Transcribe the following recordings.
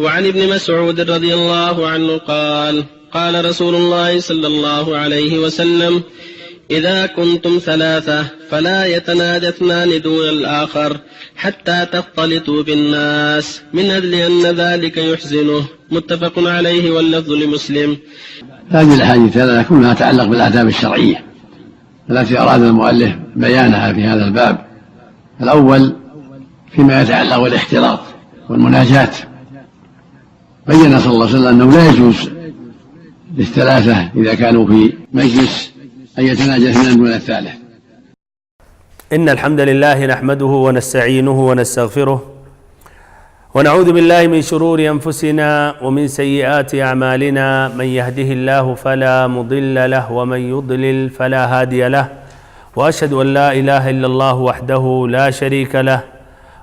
وعن ابن مسعود رضي الله عنه قال قال رسول الله صلى الله عليه وسلم إذا كنتم ثلاثة فلا يتناجى اثنان دون الآخر حتى تختلطوا بالناس من أجل أن ذلك يحزنه. متفق عليه واللفظ لمسلم. هذه الأحاديث كلها تتعلق بالآداب الشرعية التي أراد المؤلف بيانها في هذا الباب. الأول فيما يتعلق بالاختلاط والمناجاة، بين صلى الله عليه وسلم أنه لا يجوز للثلاثة إذا كانوا في مجلس أن يتناجى اثنان دون الثالث. إن الحمد لله نحمده ونستعينه ونستغفره ونعوذ بالله من شرور أنفسنا ومن سيئات أعمالنا، من يهده الله فلا مضل له ومن يضلل فلا هادي له، وأشهد أن لا إله إلا الله وحده لا شريك له،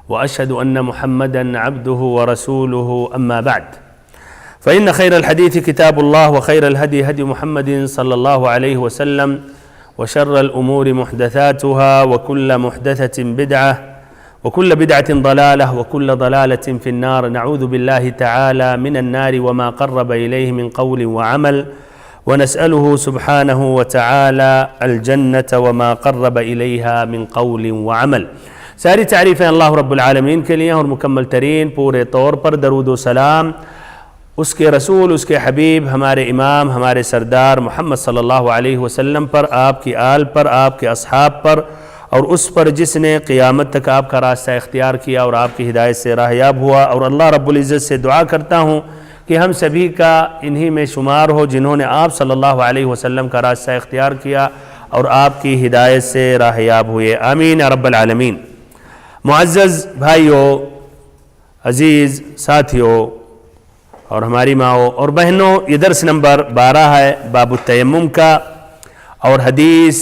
وأشهد أن محمدا عبده ورسوله. أما بعد، فإن خير الحديث كتاب الله، وخير الهدي هدي محمد صلى الله عليه وسلم، وشر الأمور محدثاتها، وكل محدثة بدعة، وكل بدعة ضلالة، وكل ضلالة في النار. نعوذ بالله تعالى من النار وما قرب إليه من قول وعمل، ونسأله سبحانه وتعالى الجنة وما قرب إليها من قول وعمل. ساری تعریفیں اللہ رب العالمین کے لیے، اور مکمل ترین پورے طور پر درود و سلام اس کے رسول، اس کے حبیب، ہمارے امام، ہمارے سردار محمد صلی اللہ علیہ وسلم پر، آپ کی آل پر، آپ کے اصحاب پر، اور اس پر جس نے قیامت تک آپ کا راستہ اختیار کیا اور آپ کی ہدایت سے راہیاب ہوا. اور اللہ رب العزت سے دعا کرتا ہوں کہ ہم سبھی کا انہی میں شمار ہو جنہوں نے آپ صلی اللہ علیہ وسلم کا راستہ اختیار کیا اور آپ کی ہدایت سے راہیاب ہوئے. آمین یا رب العالمین. معزز بھائیوں، عزیز ساتھیوں اور ہماری ماؤں اور بہنوں، یہ درس نمبر 12 ہے باب التیمم کا، اور حدیث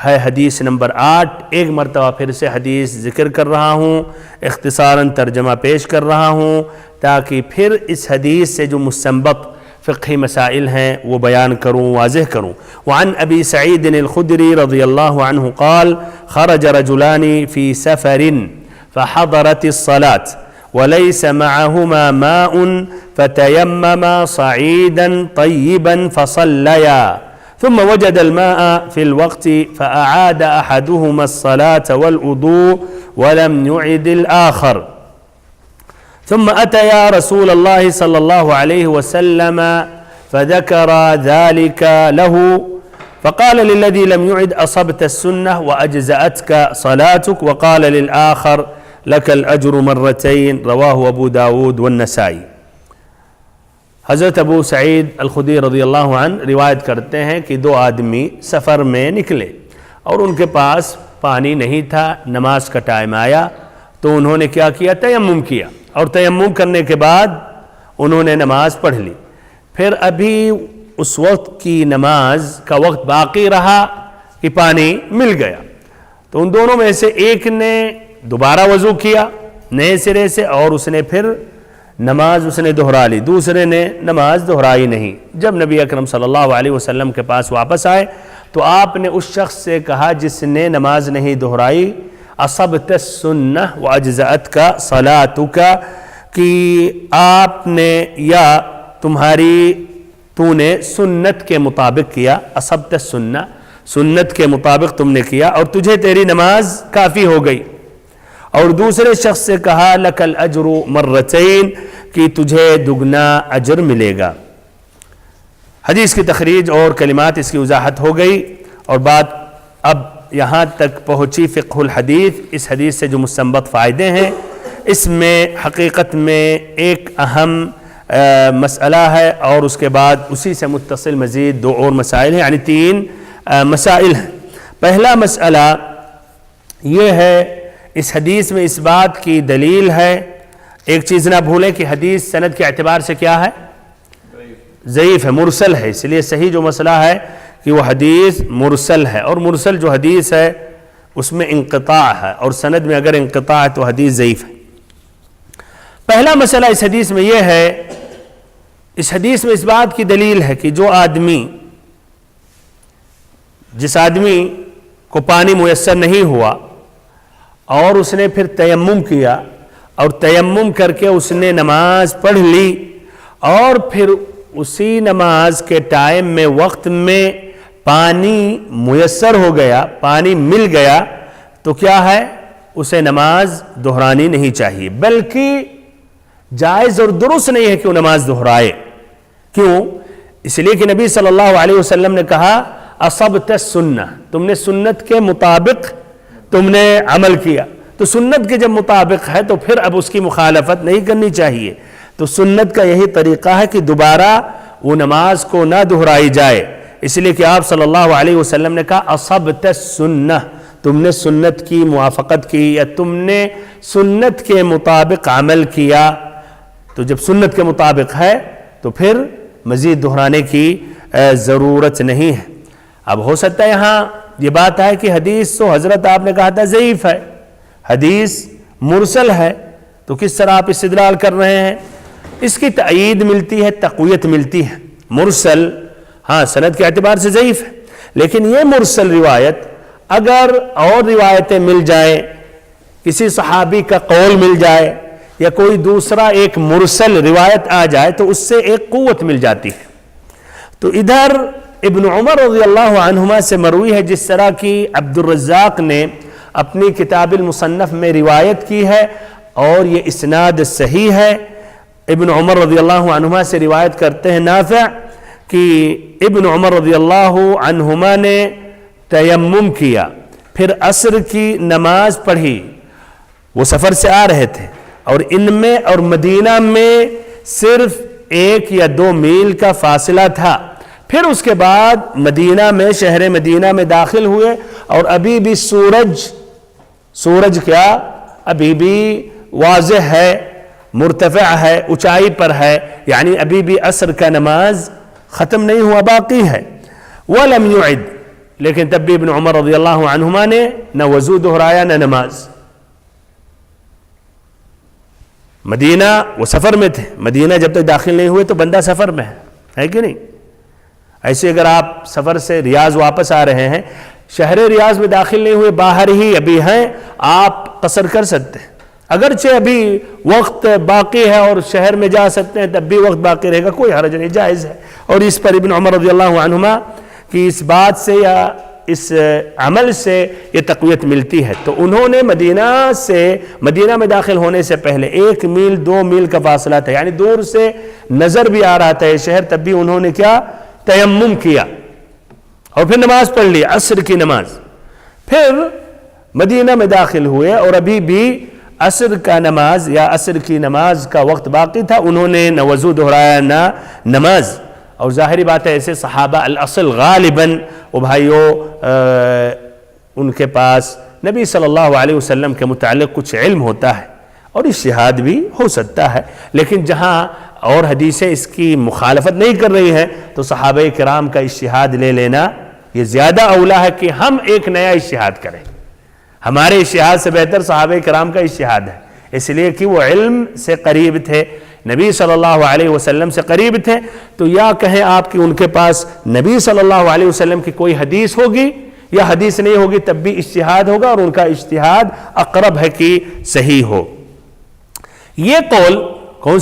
ہے حدیث نمبر 8. ایک مرتبہ پھر سے حدیث ذکر کر رہا ہوں، اختصاراً ترجمہ پیش کر رہا ہوں تاکہ پھر اس حدیث سے جو مستنبط فقہی مسائل ہیں وہ بیان کروں، واضح کروں. وعن ابی سعید الخدری رضی اللہ عنہ قال خرج رجلان فی سفر فحضرت الصلاة وليس معهما ماء فتيمما صعيدا طيبا فصليا ثم وجد الماء في الوقت فأعاد أحدهما الصلاة والوضوء ولم يعد الآخر، ثم أتيا رسول الله صلى الله عليه وسلم فذكر ذلك له، فقال للذي لم يعد أصبت السنة وأجزأتك صلاتك، وقال للآخر لك الأجر مرتين. رواه أبو داود والنسائی. حضرت ابو سعید الخدری رضی اللہ عنہ روایت کرتے ہیں کہ دو آدمی سفر میں نکلے اور ان کے پاس پانی نہیں تھا. نماز کا ٹائم آیا تو انہوں نے کیا کیا؟ تیمم کیا، اور تیمم کرنے کے بعد انہوں نے نماز پڑھ لی. پھر ابھی اس وقت کی نماز کا وقت باقی رہا کہ پانی مل گیا، تو ان دونوں میں سے ایک نے دوبارہ وضو کیا نئے سرے سے، اور اس نے پھر نماز اس نے دہرا لی، دوسرے نے نماز دہرائی نہیں. جب نبی اکرم صلی اللہ علیہ وسلم کے پاس واپس آئے تو آپ نے اس شخص سے کہا جس نے نماز نہیں دہرائی، اصبت السنہ واجزأتک صلاتک، کہ آپ نے یا تو نے سنت کے مطابق کیا. اصبت السنہ، سنت کے مطابق تم نے کیا اور تجھے تیری نماز کافی ہو گئی. اور دوسرے شخص سے کہا لک الاجر مرتین، کہ تجھے دگنا اجر ملے گا. حدیث کی تخریج اور کلمات اس کی وضاحت ہو گئی، اور بات اب یہاں تک پہنچی فقہ الحدیث. اس حدیث سے جو مستنبط فائدے ہیں، اس میں حقیقت میں ایک اہم مسئلہ ہے، اور اس کے بعد اسی سے متصل مزید 2 اور مسائل ہیں، یعنی 3 مسائل ہیں. پہلا مسئلہ یہ ہے، اس حدیث میں اس بات کی دلیل ہے، ایک چیز نہ بھولیں کہ حدیث سند کے اعتبار سے کیا ہے؟ ضعیف ہے، مرسل ہے. اس لیے صحیح جو مسئلہ ہے کہ وہ حدیث مرسل ہے، اور مرسل جو حدیث ہے اس میں انقطاع ہے، اور سند میں اگر انقطاع ہے تو حدیث ضعیف ہے. پہلا مسئلہ اس حدیث میں یہ ہے، اس حدیث میں اس بات کی دلیل ہے کہ جس آدمی کو پانی میسر نہیں ہوا اور اس نے پھر تیمم کیا اور تیمم کر کے اس نے نماز پڑھ لی اور پھر اسی نماز کے ٹائم میں وقت میں پانی میسر ہو گیا، پانی مل گیا، تو کیا ہے؟ اسے نماز دہرانی نہیں چاہیے، بلکہ جائز اور درست نہیں ہے کہ وہ نماز دہرائے۔ کیوں؟ اس لیے کہ نبی صلی اللہ علیہ وسلم نے کہا اصبت السنہ، تم نے سنت کے مطابق تم نے عمل کیا، تو سنت کے جب مطابق ہے تو پھر اب اس کی مخالفت نہیں کرنی چاہیے۔ تو سنت کا یہی طریقہ ہے کہ دوبارہ وہ نماز کو نہ دہرائی جائے، اس لیے کہ آپ صلی اللہ علیہ وسلم نے کہا اصبت السنہ، تم نے سنت کی موافقت کی یا تم نے سنت کے مطابق عمل کیا۔ تو جب سنت کے مطابق ہے تو پھر مزید دہرانے کی ضرورت نہیں ہے۔ اب ہو سکتا ہے یہاں یہ بات ہے کہ حدیث تو حضرت آپ نے کہا تھا ضعیف ہے، حدیث مرسل ہے، تو کس طرح آپ استدلال کر رہے ہیں؟ اس کی تائید ملتی ہے، تقویت ملتی ہے۔ مرسل ہاں سند کے اعتبار سے ضعیف ہے، لیکن یہ مرسل روایت اگر اور روایتیں مل جائیں، کسی صحابی کا قول مل جائے یا کوئی دوسرا ایک مرسل روایت آ جائے تو اس سے ایک قوت مل جاتی ہے۔ تو ادھر ابن عمر رضی اللہ عنہما سے مروی ہے، جس طرح کی عبد الرزاق نے اپنی کتاب المصنف میں روایت کی ہے اور یہ اسناد صحیح ہے۔ ابن عمر رضی اللہ عنہما سے روایت کرتے ہیں نافع کہ ابن عمر رضی اللہ عنہما نے تیمم کیا، پھر عصر کی نماز پڑھی، وہ سفر سے آ رہے تھے اور ان میں اور مدینہ میں صرف 1 یا 2 میل کا فاصلہ تھا، پھر اس کے بعد مدینہ میں شہر مدینہ میں داخل ہوئے اور ابھی بھی سورج کیا ابھی بھی واضح ہے، مرتفع ہے، اونچائی پر ہے، یعنی ابھی بھی عصر کا نماز ختم نہیں ہوا، باقی ہے۔ وَلَمْ يُعِدْ، لیکن تب بھی ابن عمر رضی اللہ عنہما نے نہ وضو دہرایا نہ نماز۔ مدینہ وہ سفر میں تھے، مدینہ جب تک داخل نہیں ہوئے تو بندہ سفر میں ہے کہ نہیں؟ ایسے اگر آپ سفر سے ریاض واپس آ رہے ہیں، شہر ریاض میں داخل نہیں ہوئے، باہر ہی ابھی ہیں، آپ قصر کر سکتے ہیں، اگرچہ ابھی وقت باقی ہے اور شہر میں جا سکتے ہیں، تب بھی وقت باقی رہے گا، کوئی حرج نہیں، جائز ہے۔ اور اس پر ابن عمر رضی اللہ عنہما کی اس بات سے یا اس عمل سے یہ تقویت ملتی ہے۔ تو انہوں نے مدینہ میں داخل ہونے سے پہلے 1 میل 2 میل کا فاصلہ تھا، یعنی دور سے نظر بھی آ رہا تھا یہ شہر، تب بھی انہوں نے کیا؟ تیمم کیا اور پھر نماز پڑھ لی، عصر کی نماز، پھر مدینہ میں داخل ہوئے اور ابھی بھی عصر کا نماز یا عصر کی نماز کا وقت باقی تھا، انہوں نے نہ وضو دہرایا نہ نماز۔ اور ظاہری بات ہے ایسے صحابہ الاصل غالباً وہ بھائیوں ان کے پاس نبی صلی اللہ علیہ وسلم کے متعلق کچھ علم ہوتا ہے اور اجتہاد بھی ہو سکتا ہے، لیکن جہاں اور حدیثیں اس کی مخالفت نہیں کر رہی ہیں تو صحابہ کرام کا اجتہاد لے لینا یہ زیادہ اولا ہے کہ ہم ایک نیا اجتہاد کریں۔ ہمارے اجتہاد سے بہتر صحابہ کرام کا اجتہاد ہے، اس لیے کہ وہ علم سے قریب تھے، نبی صلی اللہ علیہ وسلم سے قریب تھے، تو یا کہیں آپ کہ ان کے پاس نبی صلی اللہ علیہ وسلم کی کوئی حدیث ہوگی یا حدیث نہیں ہوگی، تب بھی اجتہاد ہوگا اور ان کا اجتہاد اقرب ہے کہ صحیح ہو۔ یہ قول کون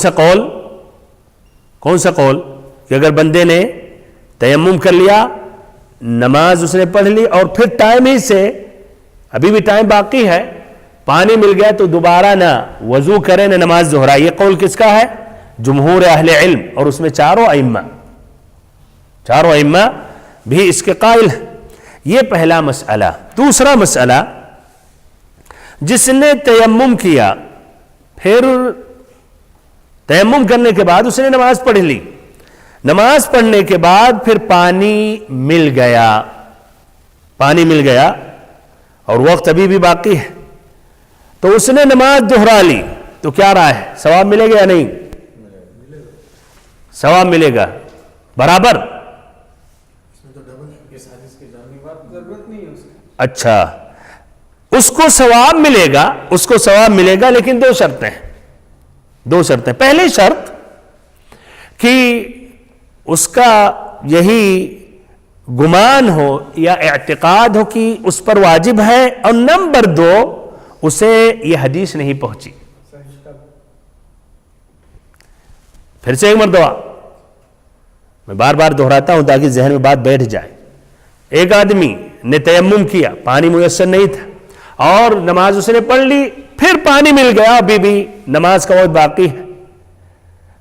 سا قول کہ اگر بندے نے تیمم کر لیا، نماز اس نے پڑھ لی اور پھر ٹائم ہی سے ابھی بھی ٹائم باقی ہے، پانی مل گیا تو دوبارہ نہ وضو کرے نہ نماز دہرائے، یہ قول کس کا ہے؟ جمہور اہل علم، اور اس میں چاروں ائمہ بھی اس کے قائل ہیں۔ یہ پہلا مسئلہ۔ دوسرا مسئلہ، جس نے تیمم کیا پھر تیمم کرنے کے بعد اس نے نماز پڑھ لی، نماز پڑھنے کے بعد پھر پانی مل گیا اور وقت ابھی بھی باقی ہے، تو اس نے نماز دہرا لی، تو کیا رائے ہے؟ ثواب ملے گا یا نہیں؟ ثواب ملے گا برابر؟ اچھا، اس کو ثواب ملے گا لیکن 2 شرطیں۔ پہلی شرط کہ اس کا یہی گمان ہو یا اعتقاد ہو کہ اس پر واجب ہے، اور نمبر 2 اسے یہ حدیث نہیں پہنچی، پھر سے ایک مرتبہ، میں بار بار دہراتا ہوں تاکہ ذہن میں بات بیٹھ جائے. ایک آدمی نے تیمم کیا، پانی میسر نہیں تھا، اور نماز اس نے پڑھ لی، پھر پانی مل گیا، ابھی بھی نماز کا وقت باقی ہے،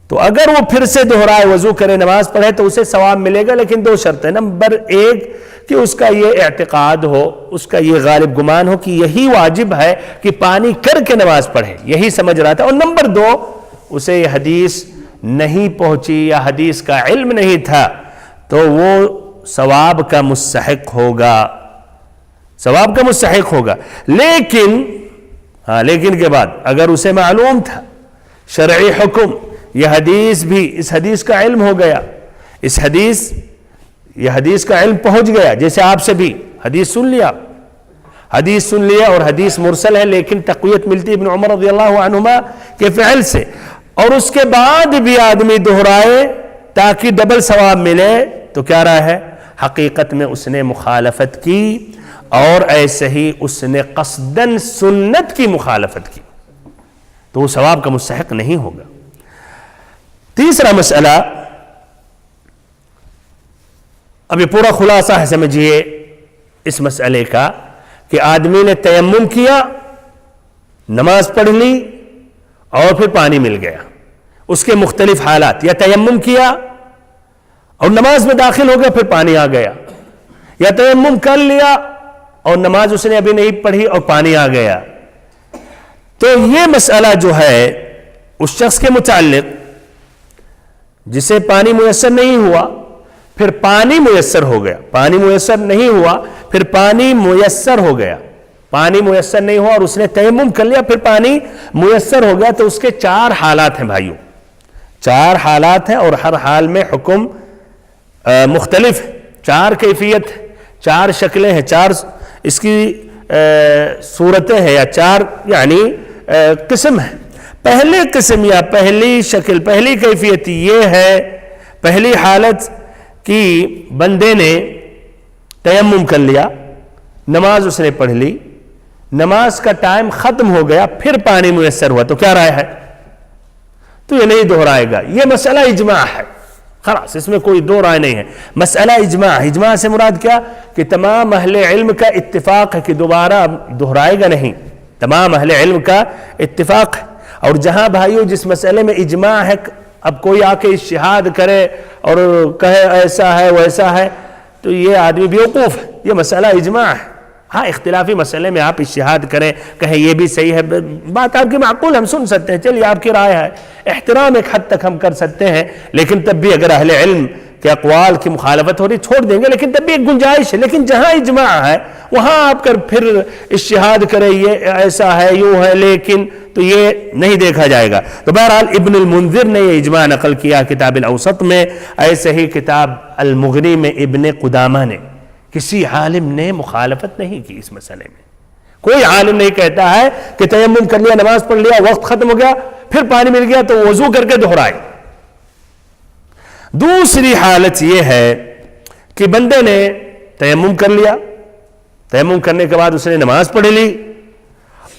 تو اگر وہ پھر سے دہرائے، وضو کرے، نماز پڑھے تو اسے ثواب ملے گا، لیکن دو شرطیں. نمبر ایک کہ اس کا یہ اعتقاد ہو، اس کا یہ غالب گمان ہو کہ یہی واجب ہے کہ پانی کر کے نماز پڑھے، یہی سمجھ رہا تھا. اور نمبر دو، اسے یہ حدیث نہیں پہنچی یا حدیث کا علم نہیں تھا، تو وہ ثواب کا مستحق ہوگا، ثواب کا مستحق ہوگا. لیکن کے بعد اگر اسے معلوم تھا شرعی حکم، یہ حدیث بھی، اس حدیث کا علم ہو گیا، یہ حدیث کا علم پہنچ گیا، جیسے آپ سے بھی حدیث سن لیا اور حدیث مرسل ہے، لیکن تقویت ملتی ابن عمر رضی اللہ عنہما کے فعل سے، اور اس کے بعد بھی آدمی دہرائے تاکہ ڈبل ثواب ملے، تو کیا رہا ہے؟ حقیقت میں اس نے مخالفت کی، اور ایسے ہی اس نے قصداً سنت کی مخالفت کی، تو وہ ثواب کا مستحق نہیں ہوگا. تیسرا مسئلہ، اب یہ پورا خلاصہ ہے، سمجھیے اس مسئلے کا، کہ آدمی نے تیمم کیا، نماز پڑھ لی، اور پھر پانی مل گیا. اس کے مختلف حالات، یا تیمم کیا اور نماز میں داخل ہو گیا، پھر پانی آ گیا، یا تیمم کر لیا اور نماز اس نے ابھی نہیں پڑھی اور پانی آ گیا. تو یہ مسئلہ جو ہے اس شخص کے متعلق جسے پانی میسر نہیں ہوا، پھر پانی میسر ہو گیا، پانی میسر نہیں ہوا، پھر پانی میسر ہو گیا، پانی میسر نہیں ہوا اور اس نے تیمم کر لیا، پھر پانی میسر ہو گیا، تو اس کے 4 حالات ہیں بھائیوں، 4 حالات ہیں، اور ہر حال میں حکم مختلف، 4 کیفیت، 4 شکلیں ہیں، 4 اس کی صورتیں ہیں، یا 4 یعنی قسم ہیں. پہلے قسم یا پہلی شکل، پہلی کیفیت یہ ہے، پہلی حالت کہ بندے نے تیمم کر لیا، نماز اس نے پڑھ لی، نماز کا ٹائم ختم ہو گیا، پھر پانی میسر ہوا، تو کیا رائے ہے؟ تو یہ نہیں دہرائے گا. یہ مسئلہ اجماع ہے، خلاص اس میں کوئی دو رائے نہیں ہے. مسئلہ اجماع سے مراد کیا؟ کہ تمام اہل علم کا اتفاق ہے کہ دوبارہ دہرائے گا نہیں، تمام اہل علم کا اتفاق ہے. اور جہاں بھائیوں جس مسئلے میں اجماع ہے، اب کوئی آ کے اجتہاد کرے اور کہے ایسا ہے ویسا ہے، تو یہ آدمی بیوقوف ہے. یہ مسئلہ اجماع ہے. ہاں اختلافی مسئلے میں آپ اجتہاد کریں، کہیں یہ بھی صحیح ہے، بات آپ کی معقول، ہم سن سکتے ہیں، چلیے آپ کی رائے ہے، احترام ایک حد تک ہم کر سکتے ہیں، لیکن تب بھی اگر اہل علم کے اقوال کی مخالفت ہو رہی چھوڑ دیں گے، لیکن تب بھی ایک گنجائش ہے. لیکن جہاں اجماع ہے وہاں آپ کر پھر اجتہاد کریں یہ ایسا ہے یوں ہے، لیکن تو یہ نہیں دیکھا جائے گا. تو بہرحال ابن المنذر نے یہ اجماع نقل کیا کتاب الاوسط میں، ایسے ہی کتاب المغنی میں ابن قدامہ نے. کسی عالم نے مخالفت نہیں کی اس مسئلے میں. کوئی عالم نہیں کہتا ہے کہ تیمم کر لیا، نماز پڑھ لیا، وقت ختم ہو گیا، پھر پانی مل گیا تو وضو کر کے دہرائے. دوسری حالت یہ ہے کہ بندے نے تیمم کر لیا، تیمم کرنے کے بعد اس نے نماز پڑھ لی،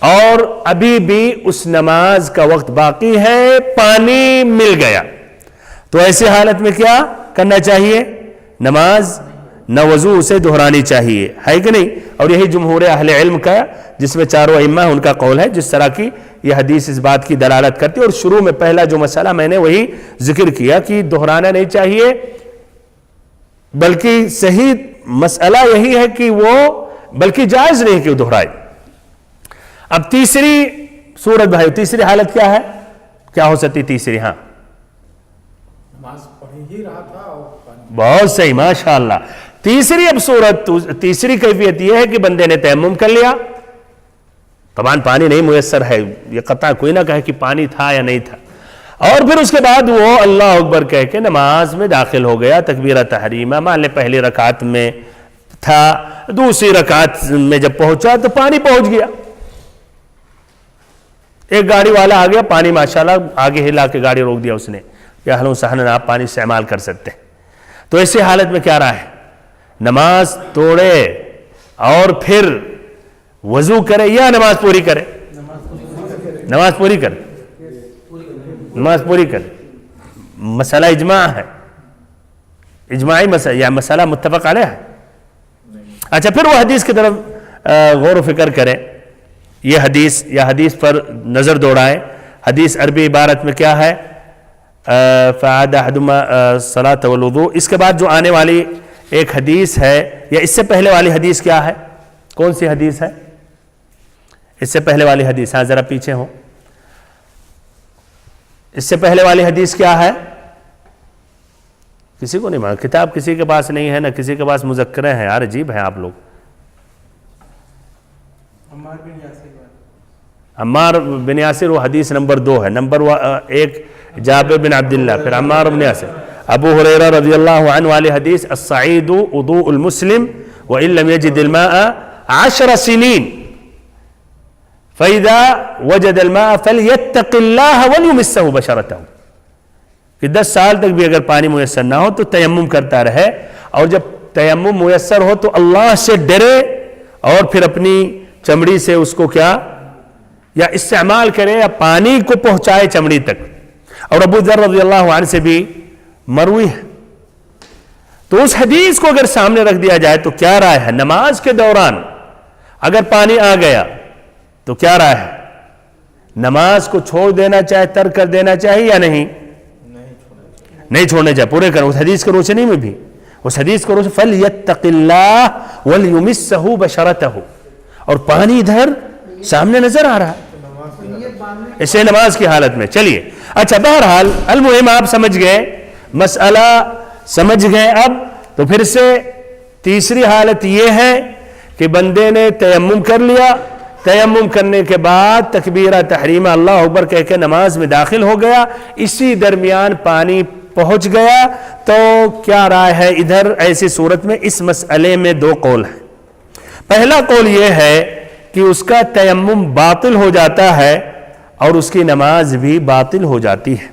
اور ابھی بھی اس نماز کا وقت باقی ہے، پانی مل گیا. تو ایسی حالت میں کیا کرنا چاہیے؟ نماز نہ وضو اسے دہرانی چاہیے، ہے کہ نہیں؟ اور یہی جمہور اہل علم کا، جس میں چاروں ائمہ ان کا قول ہے، جس طرح کی یہ حدیث اس بات کی دلالت کرتی ہے. اور شروع میں پہلا جو مسئلہ میں نے وہی ذکر کیا کہ دہرانا نہیں چاہیے، بلکہ صحیح مسئلہ یہی ہے کہ وہ بلکہ جائز نہیں کہ وہ دہرائے. اب تیسری صورت بھائی، تیسری حالت کیا ہے؟ کیا ہو سکتی تیسری؟ ہاں نماز پڑھ ہی رہا تھا اور بہت صحیح، ماشاءاللہ. تیسری اب صورت، تیسری کیفیت یہ ہے کہ بندے نے تیمم کر لیا، طبعا پانی نہیں میسر ہے، یہ قطع کوئی نہ کہے کہ پانی تھا یا نہیں تھا، اور پھر اس کے بعد وہ اللہ اکبر کہہ کے نماز میں داخل ہو گیا، تکبیرہ تحریمہ، مان لیں پہلی رکعت میں تھا، دوسری رکعت میں جب پہنچا تو پانی پہنچ گیا. ایک گاڑی والا آ گیا، پانی ماشاءاللہ آگے ہلا کے گاڑی روک دیا اس نے کہ اہلا وسہلا آپ پانی استعمال کر سکتے ہیں. تو ایسی حالت میں کیا رہا ہے؟ نماز توڑے اور پھر وضو کرے یا نماز پوری کرے؟ نماز پوری کرے، نماز پوری کرے. مسئلہ اجماع ہے، اجماعی مسئلہ یا مسئلہ متفق علیہ ہے. اچھا پھر وہ حدیث کی طرف غور و فکر کریں. یہ حدیث یا حدیث پر نظر دوڑائیں. حدیث عربی عبارت میں کیا ہے؟ فَعَادَ أَحَدُهُمَا الصَّلَاةَ وَالْوُضُوءَ. اس کے بعد جو آنے والی ایک حدیث ہے یا اس سے پہلے والی حدیث کیا ہے؟ کون سی حدیث ہے؟ اس سے پہلے والی حدیث، ہاں ذرا پیچھے ہوں. اس سے پہلے والی حدیث کیا ہے؟ کسی کو نہیں معلوم. کتاب کسی کے پاس نہیں ہے، نہ کسی کے پاس مذکرے ہیں. یار عجیب ہیں آپ لوگ. عمار بن یاسر وہ حدیث نمبر 2 ہے. نمبر 1 جابر بن عبداللہ، پھر عمار بن یاسر. ابو ہریرہ رضی اللہ عنہ والی حدیث الصعید وضوء المسلم وإن لم يجد الماء 10 سنين فإذا وجد الماء فليتق الله وليمسه بشرته. کہ 10 سال تک بھی اگر پانی میسر نہ ہو تو تیمم کرتا رہے، اور جب تیمم میسر ہو تو اللہ سے ڈرے اور پھر اپنی چمڑی سے اس کو کیا یا استعمال کرے یا پانی کو پہنچائے چمڑی تک. اور ابو ذر رضی اللہ عنہ سے بھی مروی ہے. تو اس حدیث کو اگر سامنے رکھ دیا جائے تو کیا رائے ہے؟ نماز کے دوران اگر پانی آ گیا تو کیا رائے ہے؟ نماز کو چھوڑ دینا چاہے، ترک کر دینا چاہیے یا نہیں؟ نہیں چھوڑنا چاہیے، پورے کریں. اس حدیث کی روشنی میں بھی، اس حدیث کو روشنی فَلْيَتَّقِ اللَّهُ وَلْيُمِسَّهُ بَشَرَتَهُ. اور پانی ادھر سامنے نظر آ رہا ہے اسے نماز کی حالت میں. چلیے اچھا بہرحال المہم آپ سمجھ گئے، مسئلہ سمجھ گئے. اب تو پھر سے تیسری حالت یہ ہے کہ بندے نے تیمم کر لیا، تیمم کرنے کے بعد تکبیرہ تحریمہ اللہ اکبر کہہ کے نماز میں داخل ہو گیا، اسی درمیان پانی پہنچ گیا. تو کیا رائے ہے ادھر؟ ایسی صورت میں اس مسئلے میں 2 قول ہیں. پہلا قول یہ ہے کہ اس کا تیمم باطل ہو جاتا ہے اور اس کی نماز بھی باطل ہو جاتی ہے،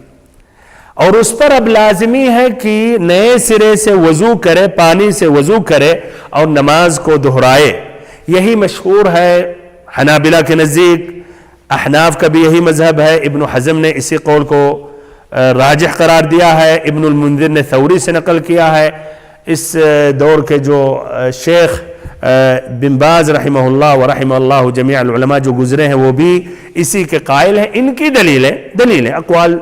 اور اس پر اب لازمی ہے کہ نئے سرے سے وضو کرے، پانی سے وضو کرے اور نماز کو دہرائے. یہی مشہور ہے حنابلہ کے نزدیک، احناف کا بھی یہی مذہب ہے. ابن حزم نے اسی قول کو راجح قرار دیا ہے، ابن المنذر نے ثوری سے نقل کیا ہے. اس دور کے جو شیخ بن باز رحمہ اللہ ورحمہ اللہ جمیع العلماء جو گزرے ہیں وہ بھی اسی کے قائل ہیں. ان کی دلیلیں اقوال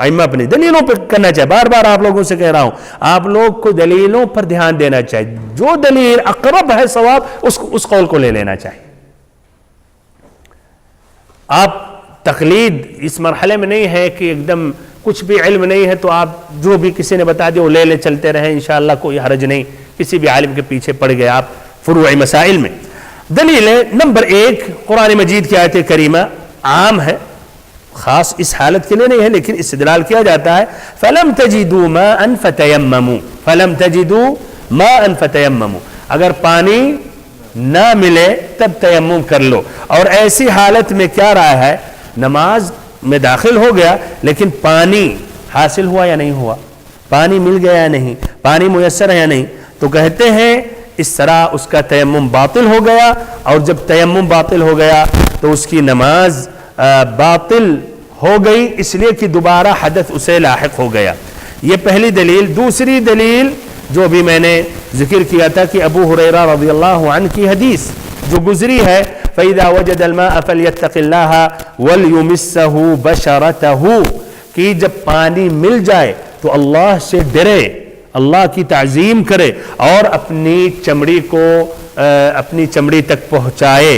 ائمہ اپنی دلیلوں پہ کرنا چاہیے. بار بار آپ لوگوں سے کہہ رہا ہوں، آپ لوگ کو دلیلوں پر دھیان دینا چاہیے. جو دلیل اقرب ہے صواب اس قول کو لے لینا چاہیے. آپ تقلید اس مرحلے میں نہیں ہے کہ ایک دم کچھ بھی علم نہیں ہے تو آپ جو بھی کسی نے بتا دیا وہ لے چلتے رہیں، انشاءاللہ کوئی حرج نہیں. کسی بھی عالم کے پیچھے پڑ گئے آپ فروعی مسائل میں. دلیل نمبر 1 قرآن مجید کی آیت کریمہ عام ہے، خاص اس حالت کے لیے نہیں ہے، لیکن استدلال کیا جاتا ہے فَلَمْ تَجِدُوا مَاءً فَتَيَمَّمُوا فَلَمْ تَجِدُوا مَاءً فَتَيَمَّمُوا. اگر پانی نہ ملے تب تیمم کر لو. اور ایسی حالت میں کیا رائے ہے؟ نماز میں داخل ہو گیا لیکن پانی حاصل ہوا یا نہیں ہوا؟ پانی مل گیا یا نہیں؟ پانی میسر ہے یا نہیں؟ تو کہتے ہیں اس طرح اس کا تیمم باطل ہو گیا، اور جب تیمم باطل ہو گیا تو اس کی نماز باطل ہو گئی، اس لیے کہ دوبارہ حدث اسے لاحق ہو گیا. یہ پہلی دلیل. دوسری دلیل جو بھی میں نے ذکر کیا تھا کہ ابو ہریرہ رضی اللہ عنہ کی حدیث جو گزری ہے فَإِذَا وَجَدَ الْمَاءَ فَلْيَتَّقِ اللَّهَ وَلْيُمِسَّهُ بَشَرَتَهُ، کہ جب پانی مل جائے تو اللہ سے ڈرے، اللہ کی تعظیم کرے اور اپنی چمڑی کو اپنی چمڑی تک پہنچائے.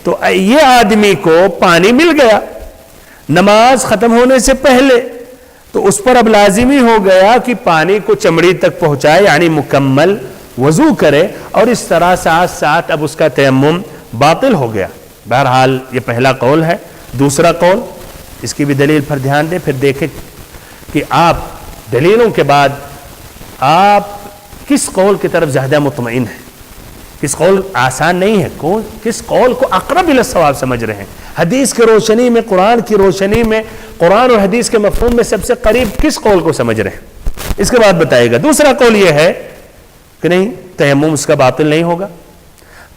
تو یہ آدمی کو پانی مل گیا نماز ختم ہونے سے پہلے، تو اس پر اب لازمی ہو گیا کہ پانی کو چمڑی تک پہنچائے، یعنی مکمل وضو کرے، اور اس طرح ساتھ ساتھ اب اس کا تیمم باطل ہو گیا. بہرحال یہ پہلا قول ہے. دوسرا قول، اس کی بھی دلیل پر دھیان دیں، پھر دیکھیں کہ آپ دلیلوں کے بعد آپ کس قول کی طرف زیادہ مطمئن ہیں. کس قول آسان نہیں ہے، کس قول کو اقرب الی الصواب سمجھ رہے ہیں. حدیث کی روشنی میں، قرآن کی روشنی میں، قرآن اور حدیث کے مفہوم میں سب سے قریب کس قول کو سمجھ رہے ہیں، اس کے بعد بتائے گا. دوسرا قول یہ ہے کہ نہیں، تیمم اس کا باطل نہیں ہوگا،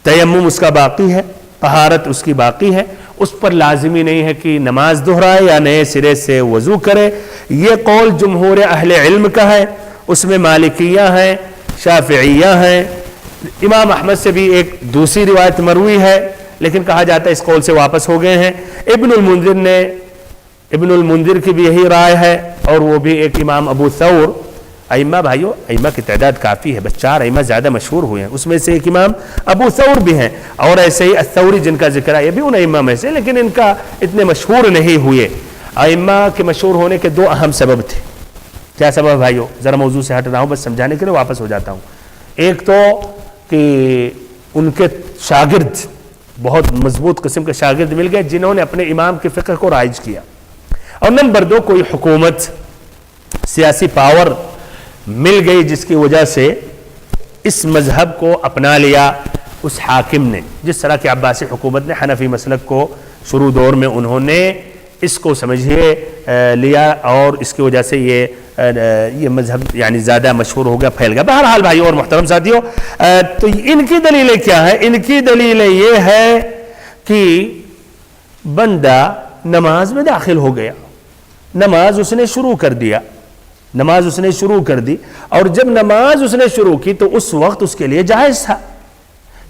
تیمم اس کا باقی ہے، طہارت اس کی باقی ہے، اس پر لازمی نہیں ہے کہ نماز دہرائے یا نئے سرے سے وضو کرے. یہ قول جمہور اہل علم کا ہے، اس میں مالکیہ ہیں، شافعیہ ہیں. امام احمد سے بھی ایک دوسری روایت مروی ہے لیکن کہا جاتا ہے اس قول سے واپس ہو گئے ہیں. ابن المنذر کی بھی یہی رائے ہے، اور وہ بھی ایک امام ابو ثور. ائمہ بھائیو، ائمہ کی تعداد کافی ہے، بس 4 ائمہ زیادہ مشہور ہوئے ہیں، اس میں سے ایک امام ابو ثور بھی ہیں، اور ایسے ہی الثوری جن کا ذکر ہے یہ بھی ان ائمہ میں سے، لیکن ان کا اتنے مشہور نہیں ہوئے. ائمہ کے مشہور ہونے کے 2 اہم سبب تھے. کیا سبب بھائیو؟ ذرا موضوع سے ہٹ رہا ہوں، بس سمجھانے کے لیے واپس ہو جاتا ہوں. ایک تو کہ ان کے شاگرد بہت مضبوط قسم کے شاگرد مل گئے جنہوں نے اپنے امام کے فقہ کو رائج کیا، اور نمبر 2 کوئی حکومت، سیاسی پاور مل گئی جس کی وجہ سے اس مذہب کو اپنا لیا اس حاکم نے. جس طرح کہ عباسی حکومت نے حنفی مسلک کو شروع دور میں انہوں نے اس کو سمجھیے لیا، اور اس کی وجہ سے یہ مذہب یعنی زیادہ مشہور ہو گیا، پھیل گیا. بہرحال بھائی اور محترم ساتھیوں، تو ان کی دلیلیں کیا ہیں؟ ان کی دلیلیں یہ ہے کہ بندہ نماز میں داخل ہو گیا، نماز اس نے شروع کر دیا، نماز اس نے شروع کر دی، اور جب نماز اس نے شروع کی تو اس وقت اس کے لیے جائز تھا،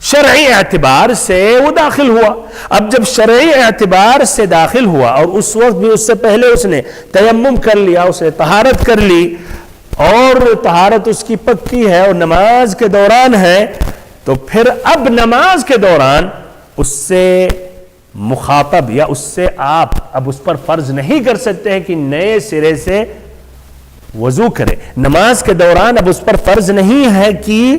شرعی اعتبار سے وہ داخل ہوا. اب جب شرعی اعتبار سے داخل ہوا اور اس وقت بھی اس سے پہلے اس نے تیمم کر لیا، اس نے طہارت کر لی، اور طہارت اس کی پکی ہے اور نماز کے دوران ہے، تو پھر اب نماز کے دوران اس سے مخاطب یا اس سے آپ اب اس پر فرض نہیں کر سکتے ہیں کہ نئے سرے سے وضو کرے. نماز کے دوران اب اس پر فرض نہیں ہے کہ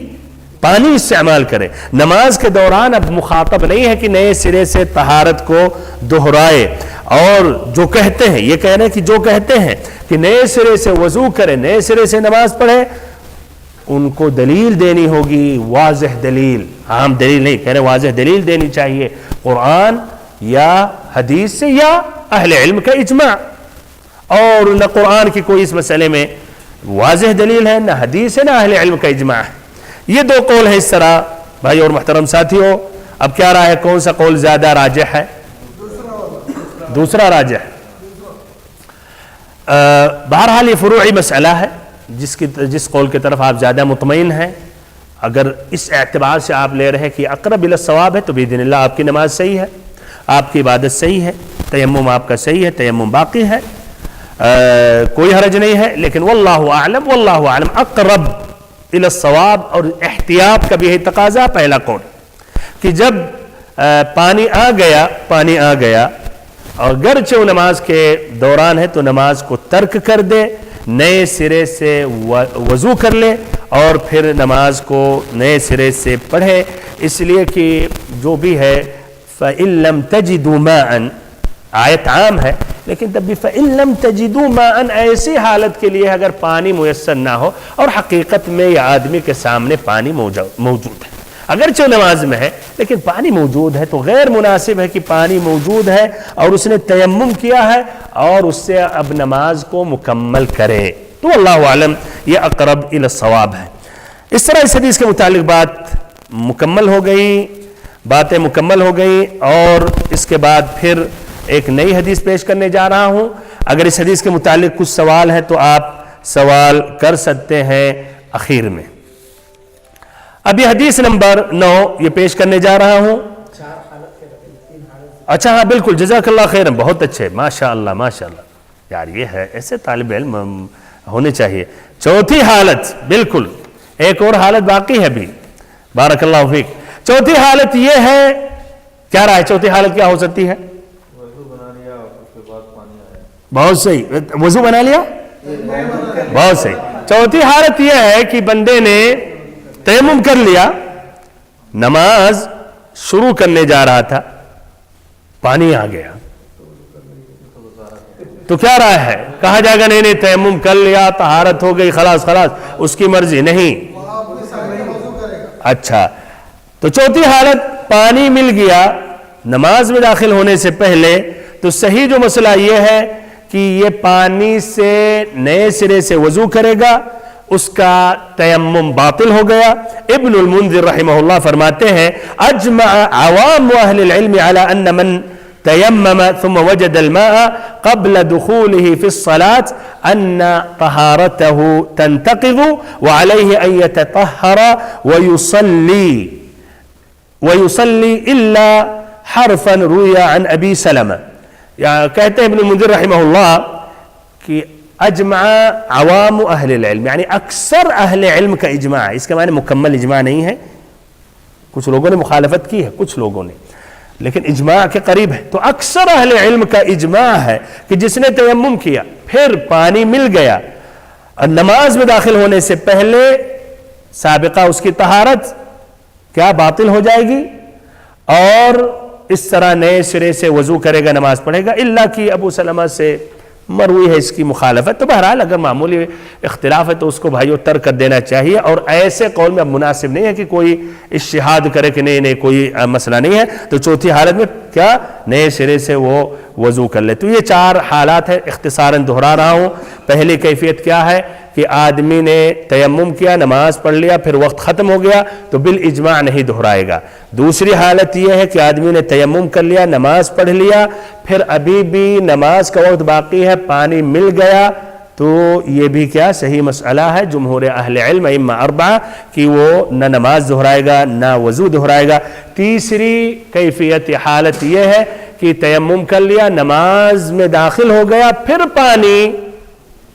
پانی استعمال کرے. نماز کے دوران اب مخاطب نہیں ہے کہ نئے سرے سے طہارت کو دہرائے. اور جو کہتے ہیں، یہ کہہ رہے ہیں کہ جو کہتے ہیں کہ نئے سرے سے وضو کرے، نئے سرے سے نماز پڑھے، ان کو دلیل دینی ہوگی، واضح دلیل، عام دلیل نہیں، کہہ رہے واضح دلیل دینی چاہیے، قرآن یا حدیث سے یا اہل علم کا اجماع. اور نہ قرآن کی کوئی اس مسئلے میں واضح دلیل ہے، نہ حدیث ہے، نہ اہل علم کا اجماع ہے. یہ 2 قول ہیں اس طرح. بھائی اور محترم ساتھیوں، اب کیا رائے ہے؟ کون سا قول زیادہ راجح ہے؟ دوسرا راجح. بہرحال یہ فروعی مسئلہ ہے جس قول کی طرف آپ زیادہ مطمئن ہیں. اگر اس اعتبار سے آپ لے رہے ہیں کہ اقرب الی الصواب ہے تو باذن اللہ آپ کی نماز صحیح ہے، آپ کی عبادت صحیح ہے، تیمم آپ کا صحیح ہے، تیمم باقی ہے، کوئی حرج نہیں ہے. لیکن واللہ اعلم اقرب الی الصواب، اور احتیاط کا بھی یہی تقاضا. پہلا قول کہ جب پانی آ گیا اور گرچہ وہ نماز کے دوران ہے تو نماز کو ترک کر دے، نئے سرے سے وضو کر لے اور پھر نماز کو نئے سرے سے پڑھے. اس لیے کہ جو بھی ہے فَإِن لَمْ تَجِدُوا مَاءً، آیت عام ہے لیکن تب بھی فَإِن لَمْ تَجِدُوا مَاءً، ایسی حالت کے لیے اگر پانی میسر نہ ہو اور حقیقت میں یہ آدمی کے سامنے پانی موجود ہے، اگرچہ نماز میں ہے لیکن پانی موجود ہے، تو غیر مناسب ہے کہ پانی موجود ہے اور اس نے تیمم کیا ہے اور اس سے اب نماز کو مکمل کرے. تو اللہ عالم یہ اقرب الی الصواب ہے. اس طرح اس حدیث کے متعلق باتیں مکمل ہو گئی اور اس کے بعد پھر ایک نئی حدیث پیش کرنے جا رہا ہوں. اگر اس حدیث کے متعلق کچھ سوال ہے تو آپ سوال کر سکتے ہیں اخیر میں. اب یہ حدیث نمبر 9 یہ پیش کرنے جا رہا ہوں. اچھا ہاں بالکل، جزاک اللہ خیرا، بہت اچھے، ماشاء اللہ یار، یہ ہے ایسے طالب علم ہونے چاہیے. چوتھی حالت، بالکل ایک اور حالت باقی ہے بھی، بارک اللہ فیک. چوتھی حالت یہ ہے، کیا رہا ہے چوتھی حالت کیا ہو سکتی ہے؟ بہت صحیح، وضو بنا لیا، بہت صحیح. چوتھی حالت یہ ہے کہ بندے نے تیمم کر لیا، نماز شروع کرنے جا رہا تھا، پانی آ گیا، تو کیا رہا ہے؟ کہا جائے گا نہیں تیمم کر لیا، طہارت ہو گئی، خلاص اس کی مرضی نہیں. اچھا، تو چوتھی حالت پانی مل گیا نماز میں داخل ہونے سے پہلے، تو صحیح جو مسئلہ یہ ہے کہ یہ پانی سے نئے سرے سے وضو کرے گا، اس کا تیمم باطل ہو گیا. ابن المنذر رحمہ اللہ فرماتے ہیں اجمع عوام اہل العلم على ان من تيمم ثم وجد الماء قبل دخوله في الصلاة أن طهارته تنتقض وعليه أن يتطهر ويصلي إلا حرفا روي عن أبي سلمة. يعني کہتے ہیں ابن المنذر رحمہ اللہ کہ اجمع عوام اہل العلم، یعنی اکثر اہل علم کا اجماع ہے. اس کے معنی مکمل اجماع نہیں ہے، کچھ لوگوں نے مخالفت کی ہے، کچھ لوگوں نے، لیکن اجماع کے قریب ہے. تو اکثر اہل علم کا اجماع ہے کہ جس نے تیمم کیا پھر پانی مل گیا اور نماز میں داخل ہونے سے پہلے سابقہ اس کی طہارت کیا باطل ہو جائے گی، اور اس طرح نئے سرے سے وضو کرے گا، نماز پڑھے گا، الا کہ ابو سلمہ سے مروی ہے اس کی مخالفت. تو بہرحال اگر معمولی اختلاف ہے تو اس کو بھائیو ترک کر دینا چاہیے، اور ایسے قول میں اب مناسب نہیں ہے کہ کوئی اجتہاد کرے کہ نہیں کوئی مسئلہ نہیں ہے. تو چوتھی حالت میں کیا نئے سرے سے وہ وضو کر لے. تو یہ 4 حالات ہیں، اختصاراً دہرا رہا ہوں. پہلی کیفیت کیا ہے کہ آدمی نے تیمم کیا، نماز پڑھ لیا، پھر وقت ختم ہو گیا تو بالاجماع نہیں دہرائے گا. دوسری حالت یہ ہے کہ آدمی نے تیمم کر لیا، نماز پڑھ لیا، پھر ابھی بھی نماز کا وقت باقی ہے، پانی مل گیا، تو یہ بھی کیا صحیح مسئلہ ہے جمہور اہل علم ائمہ 4 کہ وہ نہ نماز دہرائے گا نہ وضو دہرائے گا. تیسری کیفیت حالت یہ ہے کہ تیمم کر لیا، نماز میں داخل ہو گیا، پھر پانی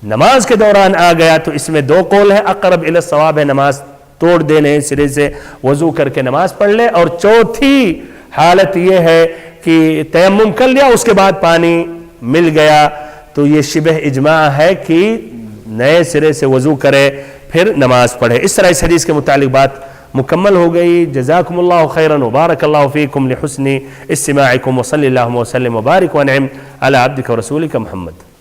نماز کے دوران آ گیا. تو اس میں 2 قول ہیں، اقرب الی الصواب ہے نماز توڑ دینے سرے سے وضو کر کے نماز پڑھ لے، اور چوتھی حالت یہ ہے کہ تیمم کر لیا اس کے بعد پانی مل گیا، تو یہ شبہ اجماع ہے کہ نئے سرے سے وضو کرے پھر نماز پڑھے. اس طرح اس حدیث کے متعلق بات مکمل ہو گئی. جزاکم اللہ خیرا وبارک اللہ فیکم لحسن استماعکم وصلی اللہ وسلم وبارک وانعم علی عبدک ورسولک محمد.